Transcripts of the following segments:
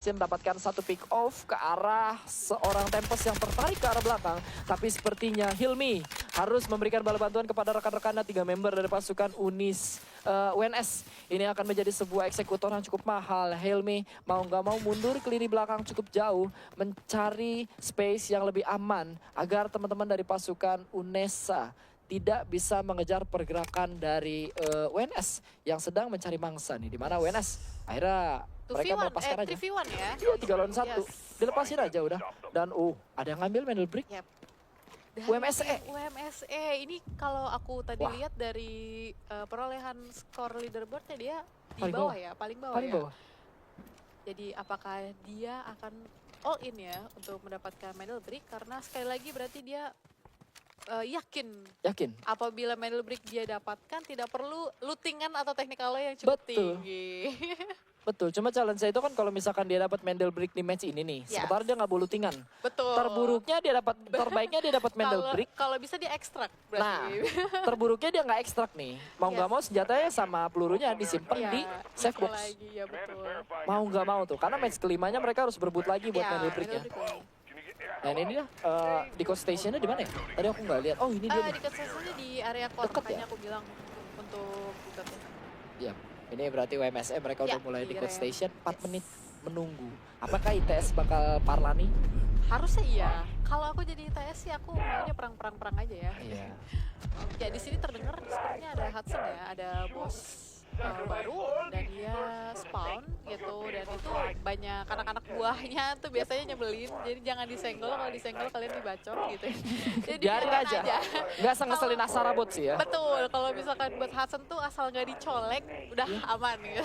mendapatkan satu pick off ke arah seorang Tempest yang tertarik ke arah belakang. Tapi sepertinya Hilmi harus memberikan bala bantuan kepada rekan-rekannya, 3 member dari pasukan UNS. Ini akan menjadi sebuah eksekutor yang cukup mahal. Hilmi mau nggak mau mundur ke lini belakang cukup jauh, mencari space yang lebih aman agar teman-teman dari pasukan UNESA tidak bisa mengejar pergerakan dari UNS yang sedang mencari mangsa nih. Dimana UNS akhirnya mereka melepaskan aja. 3v1 ya? Iya, 3 lawan 1. Yes. Dilepasin aja udah. Dan ada yang ngambil Mandel Brick. Yep. UMSE. UMSE ini kalau aku tadi lihat dari perolehan skor leaderboardnya dia di Paling bawah bawah. ya, paling bawah Paling ya. bawah. Jadi apakah dia akan all in ya untuk mendapatkan Mandel Brick, karena sekali lagi berarti dia yakin apabila Mandel Brick dia dapatkan tidak perlu lootingan atau technical yang cukup tinggi. Betul, cuma challenge itu kan kalau misalkan dia dapat Mandel Brick di match ini nih, sementara dia nggak boleh lootingan. Betul. Terburuknya dia dapat, terbaiknya dia dapat Mandel Brick. Kalau bisa dia ekstrak berarti. Nah, terburuknya dia nggak ekstrak nih. Mau nggak mau senjatanya sama pelurunya disimpan di safe box. Lagi, ya betul. Mau nggak mau tuh, karena match kelimanya mereka harus berebut lagi buat Mandel Bricknya. Nah ini dia, di coast stationnya di mana ya? Tadi aku nggak lihat. Oh ini dia nih. Di coast stationnya di area core, makanya aku bilang untuk dekatnya. Iya. Ini berarti WMSE mereka udah mulai di coast station, 4 menit menunggu. Apakah ITS bakal parlani? Harusnya iya. Kalau aku jadi ITS sih aku maunya perang aja ya. Iya. Ya di sini terdengar sepertinya ada Hudson ya, ada bos baru dan dia spawn gitu, dan itu banyak anak-anak buahnya tuh biasanya nyebelin, jadi jangan disenggol, kalau disenggol kalian dibacok gitu. Jadi biarin aja. Nggak ngeselin Asarabot sih ya. Betul, kalau misalkan buat Hudson tuh asal nggak dicolek udah aman gitu.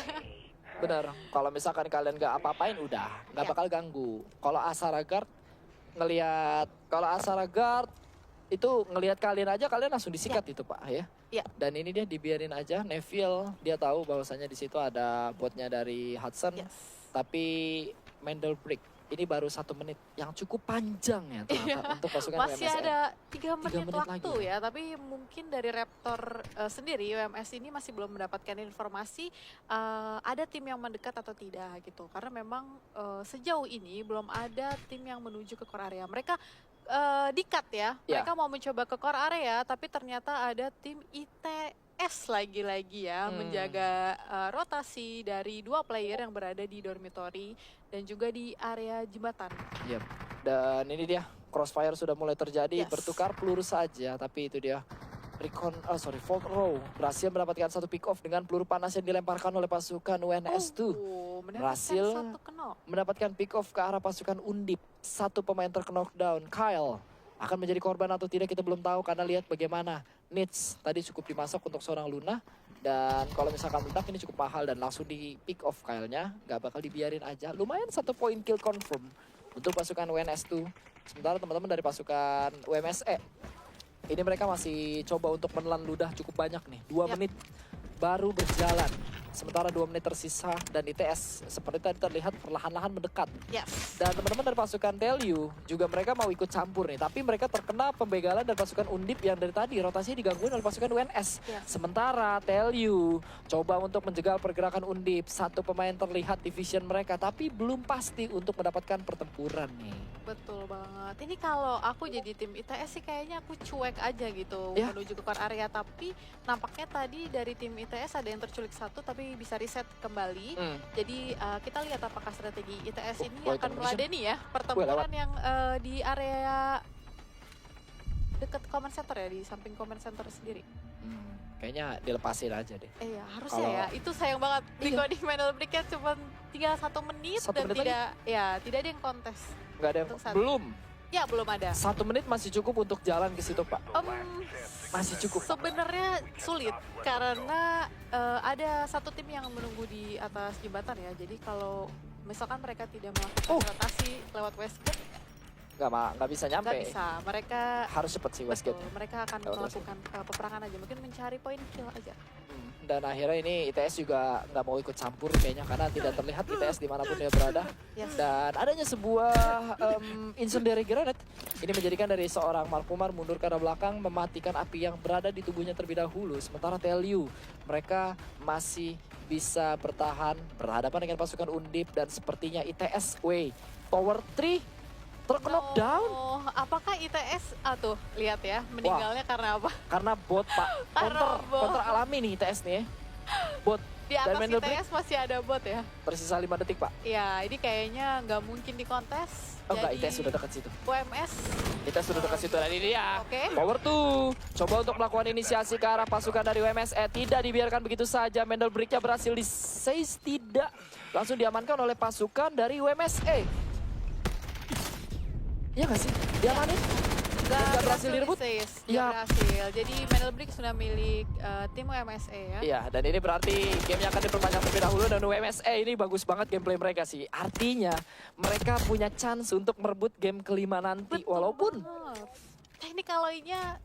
Bener, kalau misalkan kalian nggak apa-apain udah nggak bakal ganggu. Kalau Asaragard itu ngelihat kalian aja, kalian langsung disikat itu Pak ya. Iya. Dan ini dia dibiarin aja. Neville dia tahu bahwasanya di situ ada botnya dari Hudson. Yes. Tapi Mandel Brick ini baru 1 menit yang cukup panjang ya ternyata untuk pasukan Masih UMSE. ada 3 menit waktu lagi. ya, tapi mungkin dari Raptor sendiri UMS ini masih belum mendapatkan informasi ada tim yang mendekat atau tidak gitu. Karena memang sejauh ini belum ada tim yang menuju ke core area. Mereka dikat ya, mereka mau mencoba ke core area, tapi ternyata ada tim ITS lagi-lagi ya menjaga rotasi dari 2 player yang berada di dormitory dan juga di area jembatan. Yep. Dan ini dia, crossfire sudah mulai terjadi, bertukar peluru saja, tapi itu dia. Folk Row berhasil mendapatkan 1 pick off dengan peluru panas yang dilemparkan oleh pasukan UNS2. Berhasil mendapatkan pick off ke arah pasukan Undip. 1 pemain terknockdown, Kyle. Akan menjadi korban atau tidak kita belum tahu, karena lihat bagaimana Nits tadi cukup dimasuk untuk seorang Luna. Dan kalau misalkan meledak ini cukup mahal dan langsung di pick off Kyle-nya. Gak bakal dibiarin aja. Lumayan 1 poin kill confirm untuk pasukan UNS2. Sementara teman-teman dari pasukan UMSE, ini mereka masih coba untuk menelan ludah cukup banyak nih. 2 menit baru berjalan. Sementara 2 menit tersisa dan ITS seperti tadi terlihat perlahan-lahan mendekat. Dan teman-teman dari pasukan Telyu juga mereka mau ikut campur nih. Tapi mereka terkena pembegalan dari pasukan Undip yang dari tadi rotasinya digangguin oleh pasukan UNS. Sementara Telyu coba untuk menjegal pergerakan Undip. 1 pemain terlihat di vision mereka, tapi belum pasti untuk mendapatkan pertempuran nih. Betul banget. Ini kalau aku jadi tim ITS sih kayaknya aku cuek aja gitu menuju ke core area. Tapi nampaknya tadi dari tim ITS ada yang terculik 1 tapi bisa reset kembali. Jadi kita lihat apakah strategi ITS ini akan meladeni ya pertempuran yang di area dekat comment center ya, di samping comment center sendiri. Kayaknya dilepasin aja deh. Iya, harusnya ya. Itu sayang banget. Di Mandel Brick-nya cuma tinggal 1 menit dan tidak ada yang kontes. Nggak ada yang belum. Ya, belum ada. 1 menit masih cukup untuk jalan ke situ, Pak. Masih cukup. Sebenarnya sulit karena ada 1 tim yang menunggu di atas jembatan ya. Jadi kalau misalkan mereka tidak melakukan rotasi lewat Westgate, nggak bisa nyampe. Nggak bisa. Mereka harus cepat sih Westgate. Mereka akan melakukan peperangan aja. Mungkin mencari poin kill aja. Dan akhirnya ini ITS juga nggak mau ikut campur kayaknya karena tidak terlihat ITS dimanapun dia berada. Yes. Dan adanya sebuah incendiary grenade ini menjadikan dari seorang Markumar mundur ke arah belakang mematikan api yang berada di tubuhnya terlebih dahulu. Sementara Telyu mereka masih bisa bertahan berhadapan dengan pasukan Undip dan sepertinya ITS Tower 3 terkena down. Apakah ITS tuh lihat ya meninggalnya karena apa? Karena bot Pak. Karena bot. Counter alami nih ITS nih. Bot. Di atas Mandel ITS masih ada bot ya? Tersisa 5 detik Pak. Ya, ini kayaknya nggak mungkin di kontes. Oh enggak, ITS sudah dekat situ. UMS. ITS sudah dekat situ dan ini dia. Oke. Power 2. Coba untuk melakukan inisiasi ke arah pasukan dari UMS. Tidak dibiarkan begitu saja. Mandel Brick-nya berhasil di-seize. Tidak. Langsung diamankan oleh pasukan dari UMSA. Iya nggak sih? Diamanin? Nggak berhasil direbut? Nggak Iya. berhasil. Jadi Mandel Brick sudah milik tim UMSA ya. Iya, dan ini berarti gamenya akan diperpanjang terlebih dahulu dan UMSA ini bagus banget gameplay mereka sih. Artinya mereka punya chance untuk merebut game kelima nanti. Betul Walaupun banget. Teknik alloy-nya